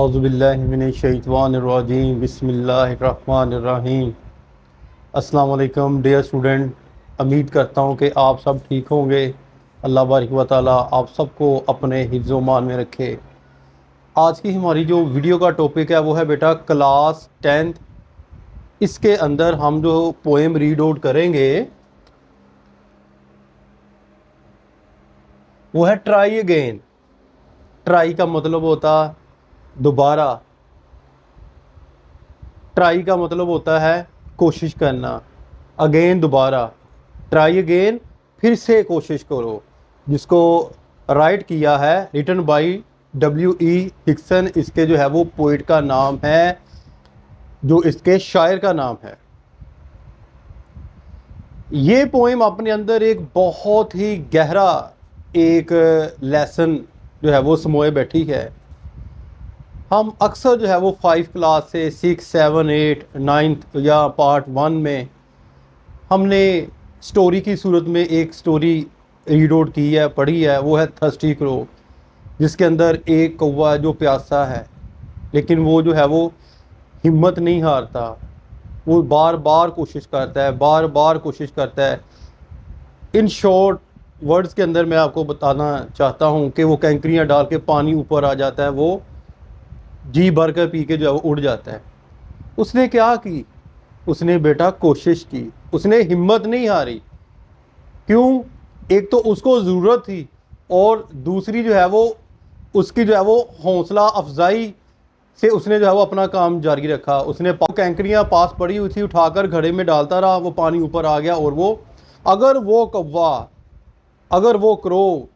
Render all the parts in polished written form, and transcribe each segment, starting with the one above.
औज़ुबिल्लाहिमिनश्शैतानिर्रजीम बिस्मिल्लाहिर्रहमानिर्रहीम। अस्सलाम वालेकुम डियर स्टूडेंट, उम्मीद करता हूँ कि आप सब ठीक होंगे। अल्लाह बारिक व तआला आप सबको अपने हिफ्ज़ व मान में रखे। आज की हमारी जो वीडियो का टॉपिक है वो है बेटा क्लास 10th। इसके अंदर हम जो पोएम रीड आउट करेंगे वो है ट्राई अगेन। ट्राई का मतलब होता दोबारा, ट्राई का मतलब होता है कोशिश करना, अगेन दोबारा, ट्राई अगेन फिर से कोशिश करो। जिसको राइट किया है रिटन बाय W.E. हिक्सन। इसके जो है वो पोइट का नाम है, जो इसके शायर का नाम है। ये पोएम अपने अंदर एक बहुत ही गहरा एक लेसन जो है वो समोए बैठी है। हम अक्सर जो है वो 5 क्लास से 6, 7, 8, 9 या पार्ट 1 में हमने स्टोरी की सूरत में एक स्टोरी रीड आउट की है, पढ़ी है। वो है थर्स्टी क्रो, जिसके अंदर एक कौवा जो प्यासा है लेकिन वो जो है वो हिम्मत नहीं हारता। वो बार बार कोशिश करता है, बार बार कोशिश करता है। इन शॉर्ट वर्ड्स के अंदर मैं आपको बताना चाहता हूँ कि वो कैंकरियाँ डाल के पानी ऊपर आ जाता है, वो जी भर कर पी के जो है वो उड़ जाता है। उसने क्या की? उसने बेटा कोशिश की, उसने हिम्मत नहीं हारी। क्यों? एक तो उसको ज़रूरत थी और दूसरी जो है वो उसकी जो है वो हौसला अफजाई से उसने जो है वो अपना काम जारी रखा। उसने कैंकरियाँ पास पड़ी हुई थी, उठाकर घड़े में डालता रहा, वो पानी ऊपर आ गया। और वो अगर वो कौवा, अगर वो क्रो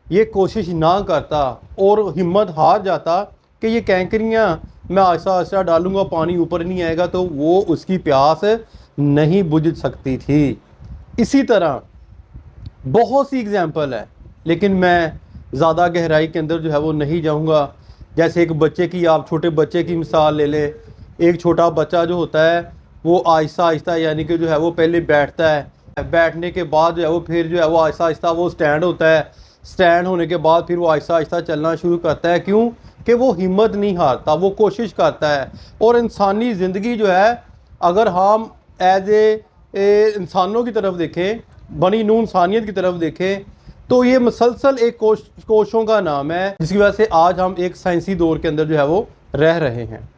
ये कोशिश ना करता और हिम्मत हार जाता कि ये कैंकरियाँ मैं आहिस्ता आहिस्ता डालूंगा, पानी ऊपर नहीं आएगा, तो वो उसकी प्यास नहीं बुझ सकती थी। इसी तरह बहुत सी एग्जाम्पल है, लेकिन मैं ज़्यादा गहराई के अंदर जो है वो नहीं जाऊंगा। जैसे एक बच्चे की, आप छोटे बच्चे की मिसाल ले लें। एक छोटा बच्चा जो होता है वो आहिस्ता आहिस्ता यानी कि जो है वो पहले बैठता है, बैठने के बाद जो है वो फिर जो है वो आहिस्ता आहिस्ता वो स्टैंड होता है। स्टैंड होने के बाद फिर वो आहिस्ता आहिस्ता चलना शुरू करता है। क्यों? कि वो हिम्मत नहीं हारता, वो कोशिश करता है। और इंसानी ज़िंदगी जो है, अगर हम एज ए इंसानों की तरफ देखें, बनी नूं इंसानियत की तरफ देखें, तो ये मुसलसल एक कोशों का नाम है, जिसकी वजह से आज हम एक साइंसी दौर के अंदर जो है वो रह रहे हैं।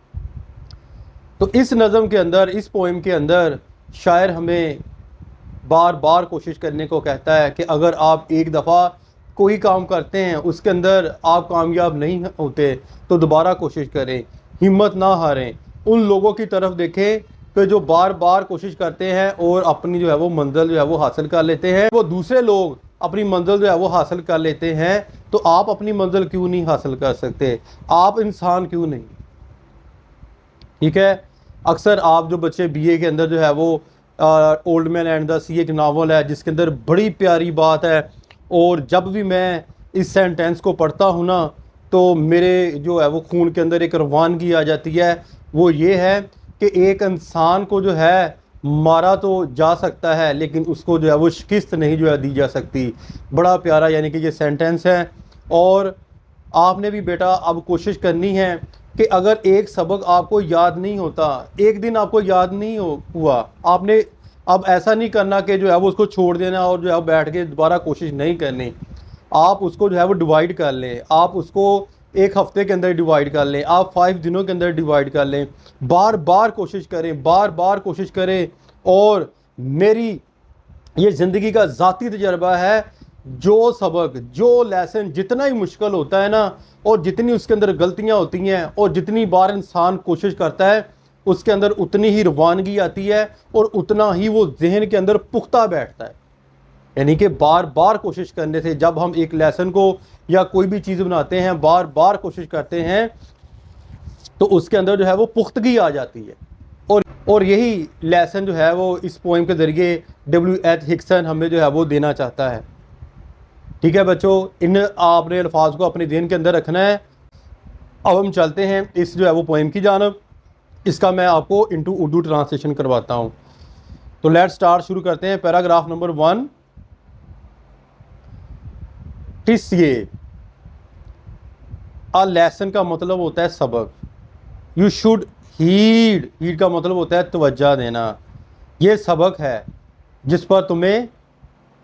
तो इस नज़म के अंदर, इस पोएम के अंदर शायर हमें बार बार कोशिश करने को कहता है कि अगर आप एक दफ़ा कोई काम करते हैं, उसके अंदर आप कामयाब नहीं होते, तो दोबारा कोशिश करें, हिम्मत ना हारें। उन लोगों की तरफ देखें कि जो बार बार कोशिश करते हैं और अपनी जो है वो मंजिल जो है वो हासिल कर लेते हैं। वो दूसरे लोग अपनी मंजिल जो है वो हासिल कर लेते हैं, तो आप अपनी मंजिल क्यों नहीं हासिल कर सकते? आप इंसान क्यों नहीं? ठीक है। अक्सर आप जो बच्चे BA के अंदर जो है वो ओल्ड मैन एंड द सी एक नावल है, जिसके अंदर बड़ी प्यारी बात है। और जब भी मैं इस सेंटेंस को पढ़ता हूँ ना, तो मेरे जो है वो खून के अंदर एक रवानगी आ जाती है। वो ये है कि एक इंसान को जो है मारा तो जा सकता है, लेकिन उसको जो है वो शिकस्त नहीं जो है दी जा सकती। बड़ा प्यारा यानी कि ये सेंटेंस है। और आपने भी बेटा अब कोशिश करनी है कि अगर एक सबक आपको याद नहीं होता, एक दिन आपको याद नहीं हुआ, आपने अब ऐसा नहीं करना कि जो है वो उसको छोड़ देना और जो है बैठ के दोबारा कोशिश नहीं करनी। आप उसको जो है वो डिवाइड कर लें, आप उसको एक हफ्ते के अंदर डिवाइड कर लें, आप 5 दिनों के अंदर डिवाइड कर लें। बार बार कोशिश करें, बार बार कोशिश करें। और मेरी ये ज़िंदगी का ज़ाती तजर्बा है, जो सबक, जो लेसन जितना ही मुश्किल होता है ना, और जितनी उसके अंदर गलतियां होती हैं, और जितनी बार इंसान कोशिश करता है, उसके अंदर उतनी ही रवानगी आती है और उतना ही वो जहन के अंदर पुख्ता बैठता है। यानी कि बार बार कोशिश करने से, जब हम एक लेसन को या कोई भी चीज़ बनाते हैं, बार बार कोशिश करते हैं, तो उसके अंदर जो है वो पुख्तगी आ जाती है। और यही लेसन जो है वो इस पोएम के ज़रिए W.H. हिक्सन हमें जो है वो देना चाहता है। ठीक है बच्चों, इन आपने अल्फाज को अपने ज़हन के अंदर रखना है। अब हम चलते हैं इस जो है वो पोएम की जानब। इसका मैं आपको इनटू उर्दू ट्रांसलेशन करवाता हूँ। तो लेट्स स्टार्ट, शुरू करते हैं। Paragraph number 1। टिस ये अ लेसन का मतलब होता है सबक। यू शुड हीड, हीड का मतलब होता है तवज्जो देना। ये सबक है जिस पर तुम्हें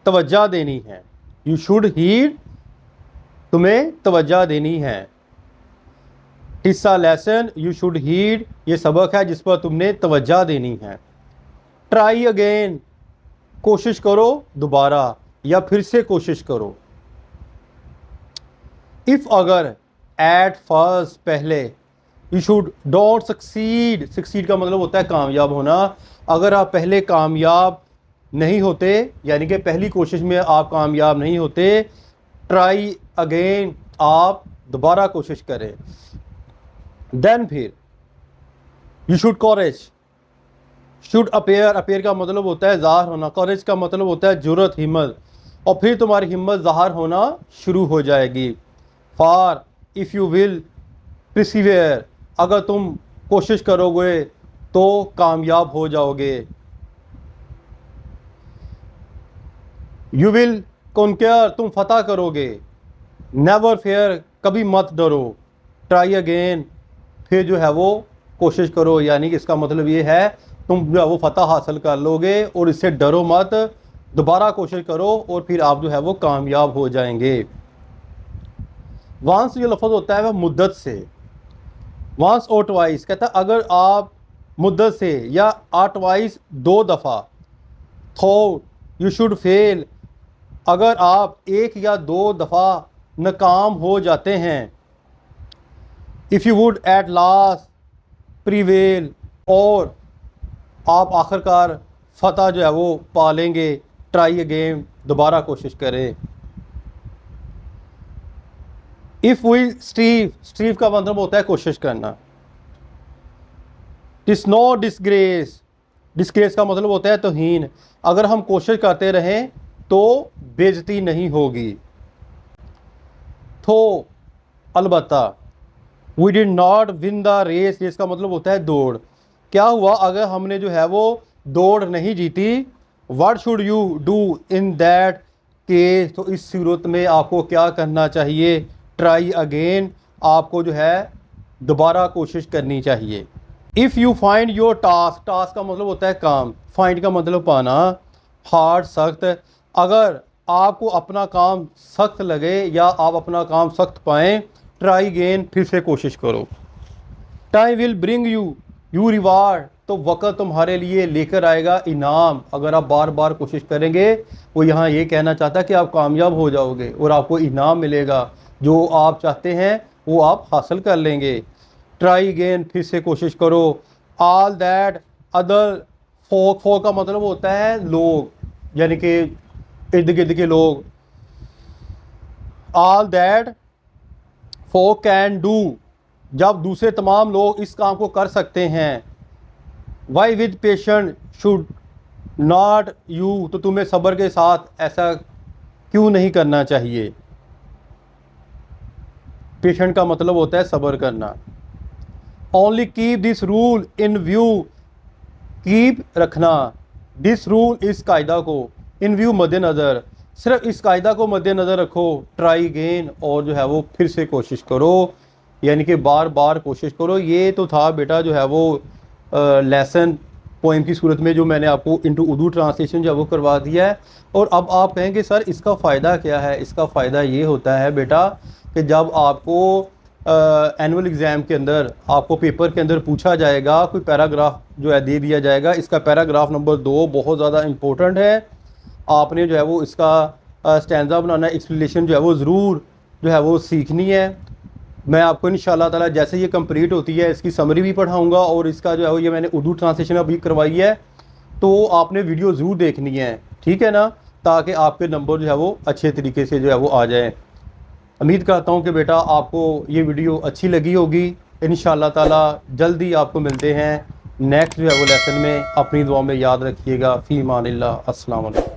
तवज्जो देनी है। यू शुड हीड, तुम्हें तवज्जो देनी है। हिस्सा लेसन, यू शुड हीड, ये सबक है जिस पर तुमने तवज्जो देनी है। ट्राई अगेन, कोशिश करो दोबारा या फिर से कोशिश करो। इफ़, अगर, एट फर्स्ट, पहले। You should don't succeed, succeed का मतलब होता है कामयाब होना। अगर आप पहले कामयाब नहीं होते, यानी कि पहली कोशिश में आप कामयाब नहीं होते, ट्राई अगेन, आप दोबारा कोशिश करें। देन फिर you should courage, should appear, appear का मतलब होता है ज़ाहिर होना, कॉरेज का मतलब होता है जुर्रत, हिम्मत, और फिर तुम्हारी हिम्मत ज़ाहिर होना शुरू हो जाएगी। For, if you will persevere, अगर तुम कोशिश करोगे तो कामयाब हो जाओगे। यू विल कॉन्कर, तुम फतह करोगे। नेवर फेयर, कभी मत डरो। ट्राई अगेन, फिर जो है वो कोशिश करो, यानी कि इसका मतलब ये है तुम जो है वो फतह हासिल कर लोगे और इससे डरो मत, दोबारा कोशिश करो और फिर आप जो है वो कामयाब हो जाएंगे। वंस जो लफ्ज़ होता है वह मुद्दत से, वंस और ट्वाइस, कहता है अगर आप मुद्दत से, या ट्वाइस, 2 दफ़ा। थो, यू शुड फेल, अगर आप 1 या 2 दफ़ा नाकाम हो जाते हैं। If you would at last prevail, और आप आखिरकार फतह जो है वो पा लेंगे। ट्राई अगेन, दोबारा कोशिश करें। इफ़ वी स्ट्रीव, स्ट्रीव का मतलब होता है कोशिश करना। इट्स नो डिसग्रेस, डिसग्रेस का मतलब होता है तौहीन, अगर हम कोशिश करते रहें तो बेइज्जती नहीं होगी। तो अलबत्ता, we did not win the race, race का मतलब होता है दौड़। क्या हुआ अगर हमने जो है वो दौड़ नहीं जीती। What should you do in that case, तो इस सूरत में आपको क्या करना चाहिए। ट्राई अगेन, आपको जो है दोबारा कोशिश करनी चाहिए। If you find your task, task का मतलब होता है काम, फाइंड का मतलब पाना, हार्ड, सख्त, अगर आपको अपना काम सख्त लगे या आप अपना काम सख्त पाएँ, ट्राई अगेन, फिर से कोशिश करो। Time will bring you you reward, तो वक़्त तुम्हारे लिए लेकर आएगा इनाम, अगर आप बार बार कोशिश करेंगे। वो यहाँ ये कहना चाहता है कि आप कामयाब हो जाओगे और आपको इनाम मिलेगा, जो आप चाहते हैं वो आप हासिल कर लेंगे। ट्राई अगेन, फिर से कोशिश करो। ऑल दैट अदर फोक, फोक का मतलब होता है लोग, यानी कि इर्द गिर्द के लोग। All that folk can do, जब दूसरे तमाम लोग इस काम को कर सकते हैं। Why with patient should not you, तो तुम्हें सब्र के साथ ऐसा क्यों नहीं करना चाहिए। पेशेंट का मतलब होता है सब्र करना। Only keep this rule in view, keep रखना, दिस रूल, इस कायदा को, इन व्यू मद्देनज़र, सिर्फ इस कायदा को मद्देनज़र रखो। ट्राई अगेन, और जो है वो फिर से कोशिश करो, यानी कि बार बार कोशिश करो। ये तो था बेटा जो है वो लेसन पोइम की सूरत में जो मैंने आपको इनटू उर्दू ट्रांसलेशन जो है वो करवा दिया है। और अब आप कहेंगे सर इसका फ़ायदा क्या है। इसका फ़ायदा ये होता है बेटा कि जब आपको एनुअल एग्ज़ाम के अंदर आपको पेपर के अंदर पूछा जाएगा, कोई पैराग्राफ जो है दे दिया जाएगा, इसका पैराग्राफ नंबर 2 बहुत ज़्यादा इम्पोर्टेंट है। आपने जो है वो इसका स्टैंजा बनाना, एक्सप्लेनेशन जो है वो ज़रूर जो है वो सीखनी है। मैं आपको इंशाअल्लाह ताला जैसे ये कंप्लीट होती है इसकी समरी भी पढ़ाऊंगा, और इसका जो है वो ये मैंने उर्दू ट्रांसलेशन अभी करवाई है, तो आपने वीडियो ज़रूर देखनी है, ठीक है ना, ताकि आपके नंबर जो है वो अच्छे तरीके से जो है वो आ जाए। उम्मीद करता हूँ कि बेटा आपको ये वीडियो अच्छी लगी होगी। इंशाअल्लाह ताला जल्दी आपको मिलते हैं नेक्स्ट जो है वो लेसन में। अपनी दुआ में याद रखिएगा। फ़ी अमानिल्लाह। अस्सलाम वालेकुम।